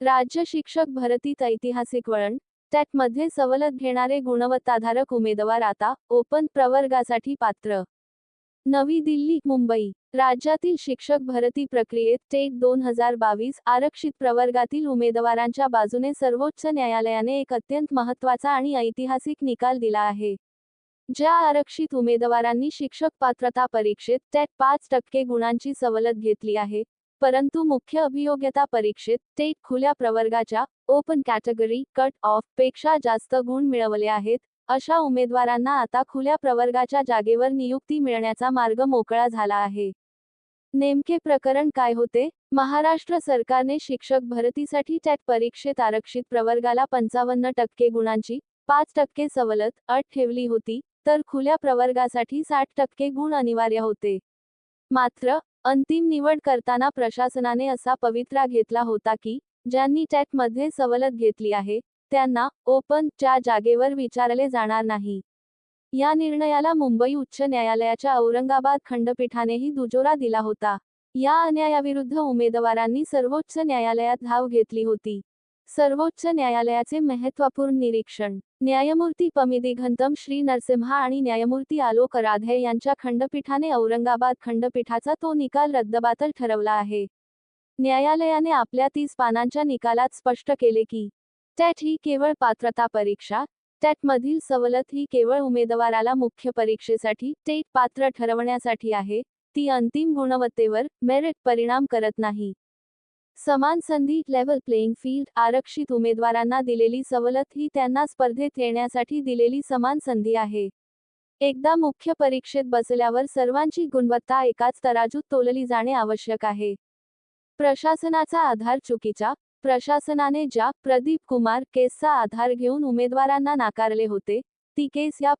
राज्य शिक्षक भरतीत ऐतिहासिक वळण, मध्ये सवलत घेणारे गुणवत्ताधारक उमेदवार आता ओपन प्रवर्गासाठी पात्र. नवी दिल्ली, मुंबई. राज्यातील शिक्षक भरती प्रक्रियेत टेट 2022 आरक्षित प्रवर्गातील उमेदवारांच्या बाजूने सर्वोच्च न्यायालयाने एक अत्यंत महत्त्वाचा आणि ऐतिहासिक निकाल दिला आहे. ज्या आरक्षित उमेदवारांनी शिक्षक पात्रता परीक्षेत टेट 5% गुणांची सवलत घेतली आहे, परंतु मुख्य अभियोग्यता परीक्षेत टेट खुल्या प्रवर्गाच्या ओपन कॅटेगरी कट ऑफ पेक्षा जास्त गुण मिळवले आहेत, अशा उमेदवारांना आता खुल्या प्रवर्गाच्या जागेवर नियुक्ती मिळण्याचा मार्ग मोकळा झाला आहे. नेमके प्रकरण काय होते? महाराष्ट्र सरकारने शिक्षक भरतीसाठी टेट परीक्षेत आरक्षित प्रवर्गाला 55% गुणांची 5% सवलत अट ठेवली होती, तर खुल्या प्रवर्गासाठी 60% गुण अनिवार्य होते. मात्र अंतिम निवड करताना प्रशासनाने असा पवित्रा घेतला होता की ज्यांनी टेटमध्ये सवलत घेतली आहे त्यांना ओपन च्या जागेवर विचारले जाणार नाही. या निर्णयाला मुंबई उच्च न्यायालयाच्या औरंगाबाद खंडपीठानेही दुजोरा दिला होता. या अन्यायाविरुद्ध उमेदवारांनी सर्वोच्च न्यायालयात धाव घेतली होती. सर्वोच्च न्यायालयाचे महत्त्वपूर्ण निरीक्षण. न्यायमूर्ती पमिदिघंतम श्री नरसिम्हा आणि न्यायमूर्ती आलोक राधे यांच्या खंडपीठाने औरंगाबाद खंडपीठाचा तो निकाल रद्दबातल ठरवला आहे. न्यायालयाने आपल्या 30 पानांच्या निकालात स्पष्ट केले की टेट ही केवळ पात्रता परीक्षा, टेटमधील सवलत ही केवळ उमेदवाराला मुख्य परीक्षेसाठी टेट पात्र ठरवण्यासाठी आहे, ती अंतिम गुणवत्तेवर मेरिट परिणाम करत नाही. समान संधी लेव्हल प्लेइंग फील्ड. आरक्षित उमेदवारांना दिलेली सवलत ही त्यांना स्पर्धेत येण्यासाठी दिलेली समान संधी आहे. एकदा मुख्य परीक्षेत बसल्यावर सर्वांची गुणवत्ता एकाच तराजूत तोलली जाणे आवश्यक आहे. प्रशासनाचा आधार चुकीचा. प्रशासनाने ज्या प्रदीप कुमार केसचा आधार घेऊन उमेदवारांना नाकारले होते, ती केस या